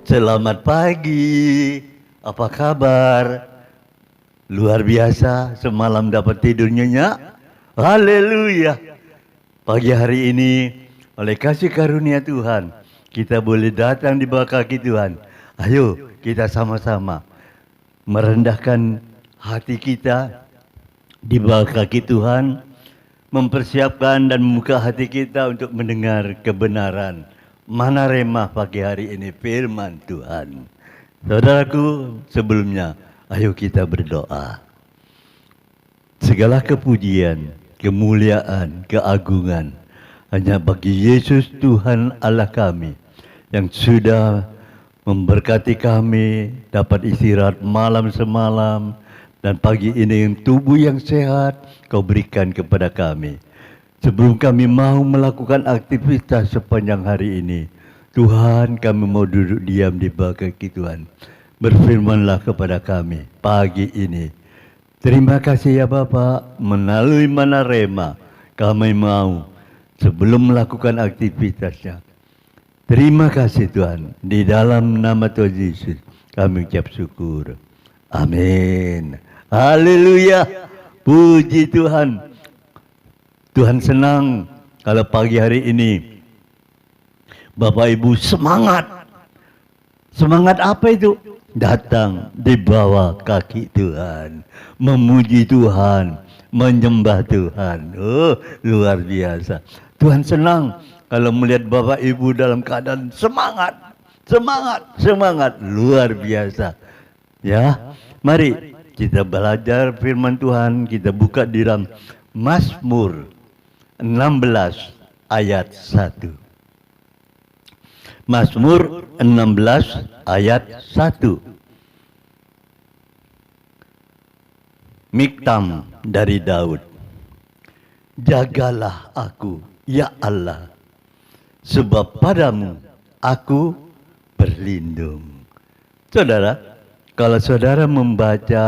Selamat pagi. Apa kabar? Luar biasa, semalam dapat tidur nyenyak. Haleluya. Pagi hari ini, oleh kasih karunia Tuhan, kita boleh datang di bawah kaki Tuhan. Ayo, kita sama-sama merendahkan hati kita di bawah kaki Tuhan, mempersiapkan dan membuka hati kita untuk mendengar kebenaran. Mana remah pagi hari ini firman Tuhan. Saudaraku, sebelumnya ayo kita berdoa. Segala kepujian, kemuliaan, keagungan hanya bagi Yesus Tuhan Allah kami yang sudah memberkati kami dapat istirahat malam semalam, dan pagi ini yang tubuh yang sehat Kau berikan kepada kami. Sebelum kami mau melakukan aktivitas sepanjang hari ini, Tuhan, kami mau duduk diam di bawah kaki Tuhan. Berfirmanlah kepada kami pagi ini. Terima kasih ya Bapa, melalui Mana Rema kami mau sebelum melakukan aktivitasnya. Terima kasih Tuhan, di dalam nama Tuhan Yesus kami ucap syukur. Amin. Haleluya. Puji Tuhan. Tuhan senang kalau pagi hari ini Bapak Ibu semangat. Semangat apa itu? Datang di bawah kaki Tuhan, memuji Tuhan, menyembah Tuhan. Oh, luar biasa. Tuhan senang kalau melihat Bapak Ibu dalam keadaan semangat, semangat, semangat. Luar biasa. Ya, mari kita belajar firman Tuhan. Kita buka di dalam Mazmur 16 ayat 1. Mazmur 16 ayat 1. Miktam dari Daud. Jagalah aku, ya Allah, sebab padamu aku berlindung. Saudara, kalau saudara membaca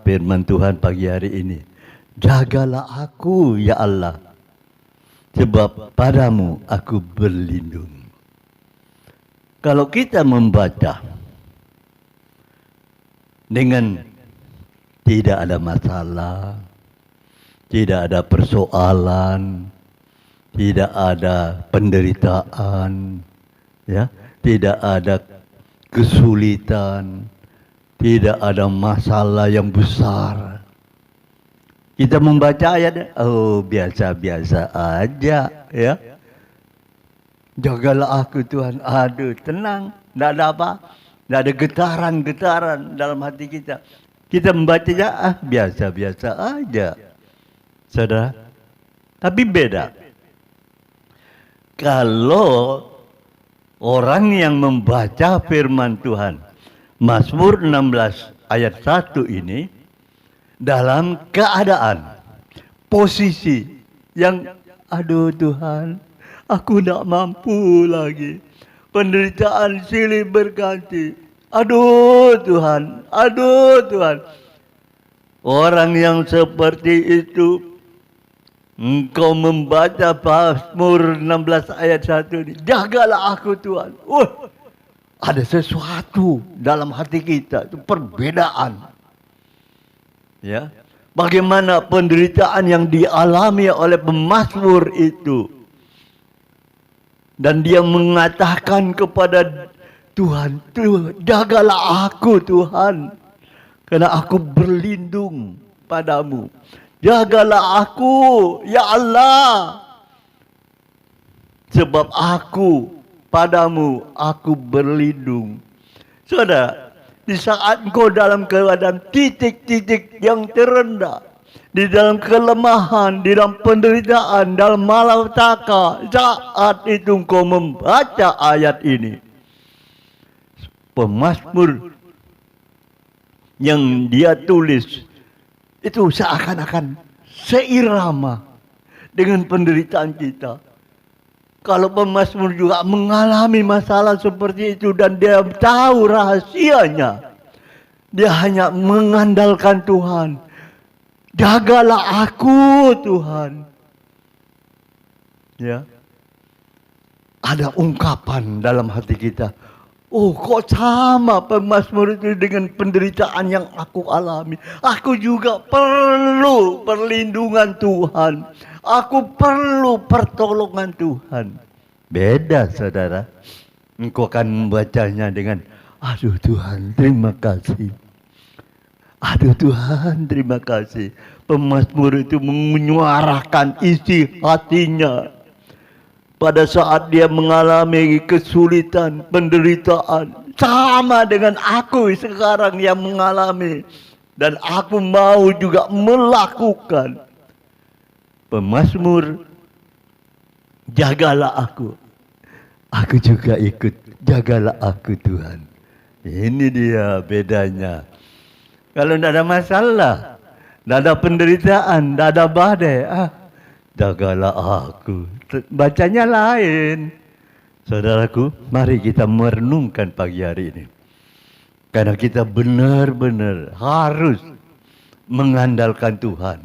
firman Tuhan pagi hari ini, jagalah aku, ya Allah, sebab padamu aku berlindung. Kalau kita membaca dengan tidak ada masalah, tidak ada persoalan, tidak ada penderitaan, ya, tidak ada kesulitan, tidak ada masalah yang besar. Kita membaca ayat, oh biasa-biasa aja, ya. Jagalah aku Tuhan, aduh tenang, tidak ada apa, tidak ada getaran-getaran dalam hati kita. Kita membacanya, biasa-biasa aja. Saudara, tapi beda. Kalau orang yang membaca firman Tuhan, Mazmur 16 ayat 1 ini, dalam keadaan, posisi yang, aduh Tuhan, aku tidak mampu lagi. Penderitaan silih berganti. Aduh Tuhan, aduh Tuhan. Orang yang seperti itu, engkau membaca Mazmur 16 ayat 1 ini, jagalah aku Tuhan. Ada sesuatu dalam hati kita, itu perbedaan. Ya, bagaimana penderitaan yang dialami oleh pemazmur itu, dan dia mengatakan kepada Tuhan, jagalah aku Tuhan, karena aku berlindung padamu. Jagalah aku, ya Allah, sebab aku padamu aku berlindung. Saudara, di saat engkau dalam keadaan titik-titik yang terendah, di dalam kelemahan, di dalam penderitaan, dalam malapetaka, saat itu engkau membaca ayat ini, pemazmur yang dia tulis itu seakan-akan seirama dengan penderitaan kita. Kalau pemazmur juga mengalami masalah seperti itu dan dia tahu rahasianya, dia hanya mengandalkan Tuhan. Jagalah aku Tuhan. Ya. Ada ungkapan dalam hati kita. Oh, kok sama pemazmur itu dengan penderitaan yang aku alami. Aku juga perlu perlindungan Tuhan. Aku perlu pertolongan Tuhan. Beda, saudara. Engkau akan membacanya dengan, aduh Tuhan, terima kasih. Aduh Tuhan, terima kasih. Pemazmur itu menyuarakan isi hatinya. Pada saat dia mengalami kesulitan, penderitaan, sama dengan aku sekarang yang mengalami, dan aku mau juga melakukan. Pemazmur, jagalah aku juga ikut, jagalah aku Tuhan. Ini dia bedanya. Kalau tidak ada masalah, tidak ada penderitaan, tidak ada badai, jagalah aku. Bacanya lain. Saudaraku, mari kita merenungkan pagi hari ini. Karena kita benar-benar harus mengandalkan Tuhan.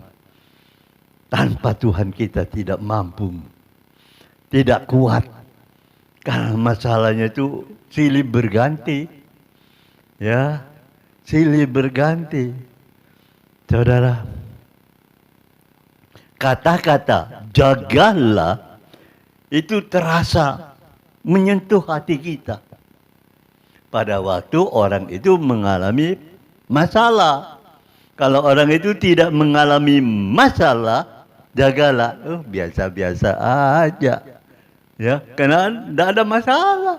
Tanpa Tuhan kita tidak mampu, tidak kuat. Karena masalahnya itu silih berganti. Ya, silih berganti. Saudara, kata-kata jagalah itu terasa menyentuh hati kita. Pada waktu orang itu mengalami masalah. Kalau orang itu tidak mengalami masalah, jagalah. Oh, biasa-biasa aja. Ya, karena tidak ada masalah.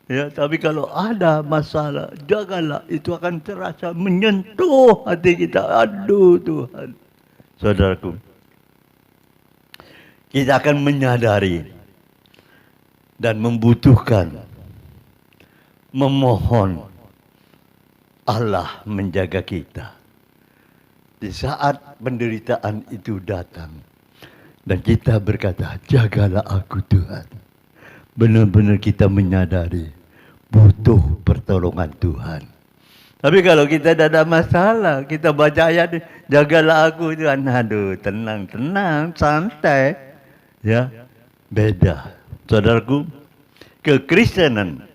Ya, tapi kalau ada masalah, jagalah. Itu akan terasa menyentuh hati kita. Aduh Tuhan. Saudaraku, kita akan menyadari dan membutuhkan, memohon Allah menjaga kita. Di saat penderitaan itu datang dan kita berkata, jagalah aku Tuhan. Benar-benar kita menyadari butuh pertolongan Tuhan. Tapi kalau kita tidak ada masalah, kita baca ayat, jagalah aku Tuhan. Aduh, tenang, santai. Ya, beda. Saudaraku, kekristenan,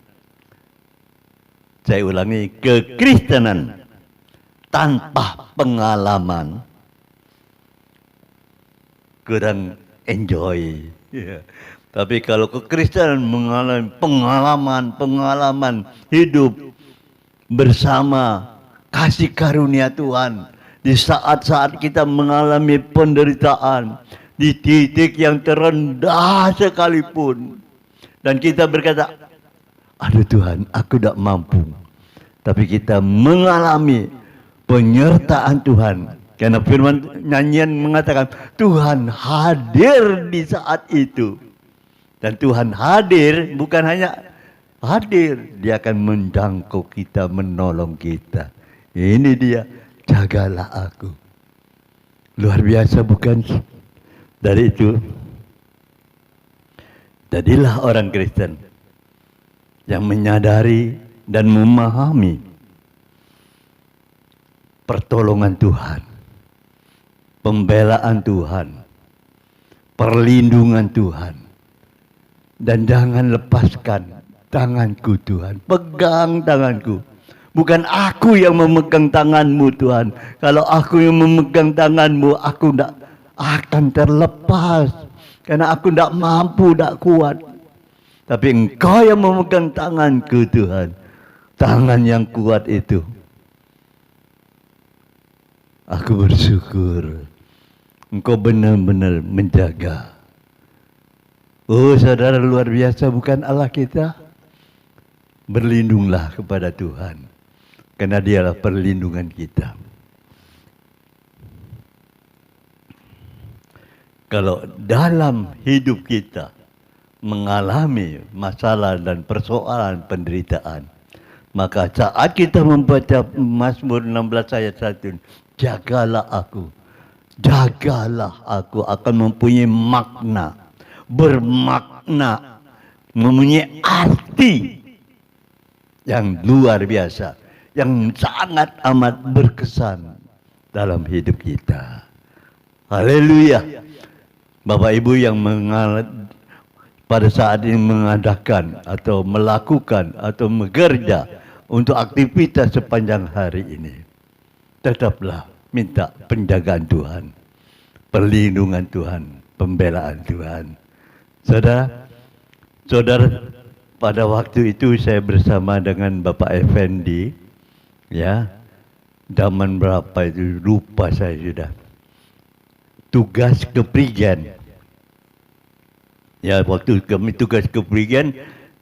saya ulangi, kekristenan tanpa pengalaman kurang enjoy. Ya. Tapi kalau kekristenan mengalami pengalaman hidup bersama kasih karunia Tuhan, di saat-saat kita mengalami penderitaan, di titik yang terendah sekalipun, dan kita berkata, aduh Tuhan, aku tidak mampu. Tapi kita mengalami penyertaan Tuhan. Karena firman nyanyian mengatakan, Tuhan hadir di saat itu. Dan Tuhan hadir, bukan hanya hadir, dia akan menjangkau kita, menolong kita. Ini dia, jagalah aku. Luar biasa bukan? Dari itu, jadilah orang Kristen yang menyadari dan memahami pertolongan Tuhan, pembelaan Tuhan, perlindungan Tuhan. Dan jangan lepaskan tanganku Tuhan. Pegang tanganku. Bukan aku yang memegang tanganmu Tuhan. Kalau aku yang memegang tanganmu, aku tidak akan terlepas. Karena aku tidak mampu, tidak kuat. Tapi Engkau yang memegang tanganku Tuhan. Tangan yang kuat itu. Aku bersyukur. Engkau benar-benar menjaga. Oh saudara, luar biasa bukan Allah kita? Berlindunglah kepada Tuhan. Karena dialah perlindungan kita. Kalau dalam hidup kita mengalami masalah dan persoalan penderitaan, maka saat kita membaca Mazmur 16 ayat 1, jagalah aku akan mempunyai makna, bermakna, mempunyai arti yang luar biasa, yang sangat amat berkesan dalam hidup kita. Haleluya. Bapak Ibu yang pada saat ini mengadakan atau melakukan atau bekerja untuk aktivitas sepanjang hari ini, tetaplah minta penjagaan Tuhan, perlindungan Tuhan, pembelaan Tuhan. Saudara, pada waktu itu saya bersama dengan Bapak Effendi, ya, zaman berapa itu lupa saya sudah. Tugas keprigen. Ya, waktu kami tugas keprigen,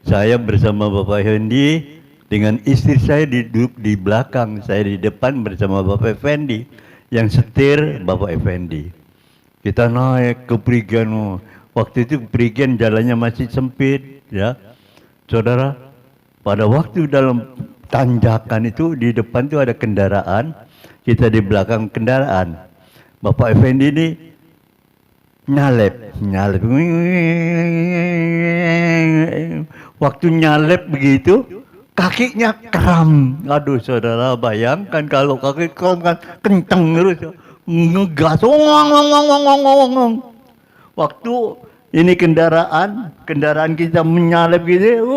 saya bersama Bapak Effendi dengan istri saya duduk di belakang, saya di depan bersama Bapak Effendi, yang setir Bapak Effendi. Kita naik ke Prigen. Waktu itu Prigen jalannya masih sempit, ya. Saudara, pada waktu dalam tanjakan itu di depan itu ada kendaraan, kita di belakang kendaraan. Bapak Effendi ini nyalep. Waktu nyalep begitu, kakinya kram. Aduh, saudara, bayangkan kalau kaki kram kan kenceng terus, ngegas. Waktu ini kendaraan kita menyalep gitu,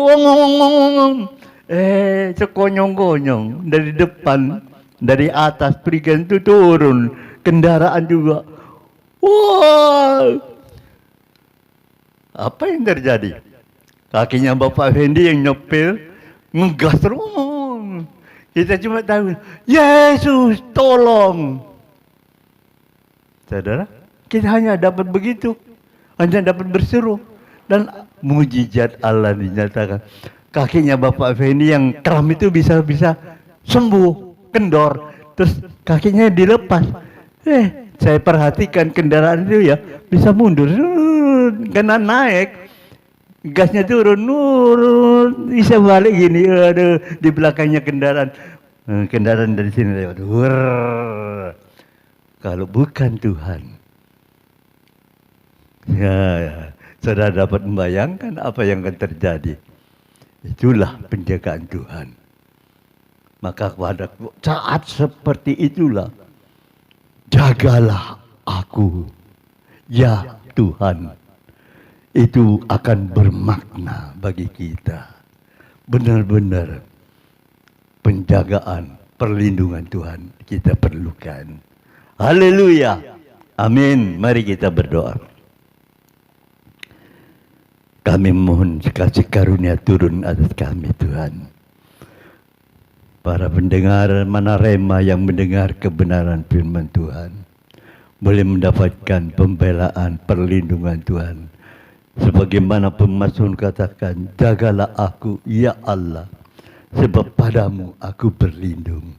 sekonyong-konyong dari depan, dari atas Prigen itu turun, kendaraan juga. Wah, apa yang terjadi? Kakinya Bapak Effendi yang nyepil, ngegas terus. Kita cuma tahu, Yesus tolong. Saudara, kita hanya dapat begitu, hanya dapat berseru, dan mujizat Allah dinyatakan. Kakinya Bapak Effendi yang kram itu bisa sembuh, kendor, terus kakinya dilepas. Saya perhatikan kendaraan itu ya bisa mundur, karena naik, gasnya turun, bisa balik gini, aduh, di belakangnya kendaraan dari sini lewat. Kalau bukan Tuhan, ya, saudara dapat membayangkan apa yang akan terjadi. Itulah penjagaan Tuhan. Maka pada saat seperti itulah, jagalah aku, ya Tuhan. Itu akan bermakna bagi kita. Benar-benar penjagaan, perlindungan Tuhan kita perlukan. Haleluya. Amin. Mari kita berdoa. Kami mohon kasih karunia turun atas kami, Tuhan. Para pendengar Manarema yang mendengar kebenaran firman Tuhan boleh mendapatkan pembelaan, perlindungan Tuhan. Sebagaimana pemazmur katakan, jagalah aku, ya Allah, sebab padamu aku berlindung.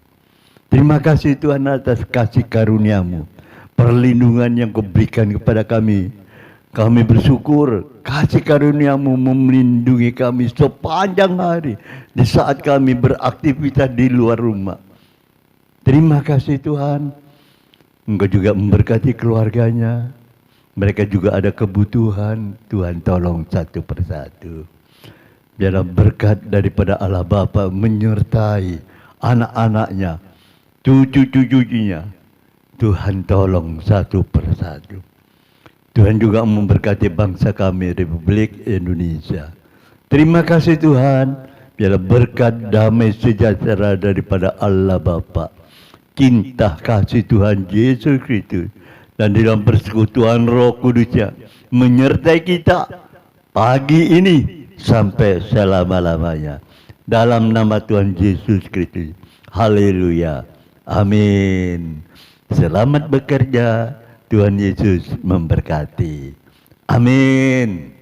Terima kasih Tuhan atas kasih karunia-Mu, perlindungan yang Kau berikan kepada kami. Kami bersyukur kasih karunia-Mu melindungi kami sepanjang hari di saat kami beraktivitas di luar rumah. Terima kasih Tuhan. Engkau juga memberkati keluarganya. Mereka juga ada kebutuhan. Tuhan tolong satu persatu. Biarlah berkat daripada Allah Bapa menyertai anak-anaknya, cucu-cucunya. Tuhan tolong satu persatu. Tuhan juga memberkati bangsa kami, Republik Indonesia. Terima kasih Tuhan. Biarlah berkat damai sejahtera daripada Allah Bapa, cinta kasih Tuhan Yesus Kristus, dan dalam persekutuan Roh Kudusnya menyertai kita pagi ini sampai selama-lamanya. Dalam nama Tuhan Yesus Kristus. Haleluya. Amin. Selamat bekerja. Tuhan Yesus memberkati. Amin.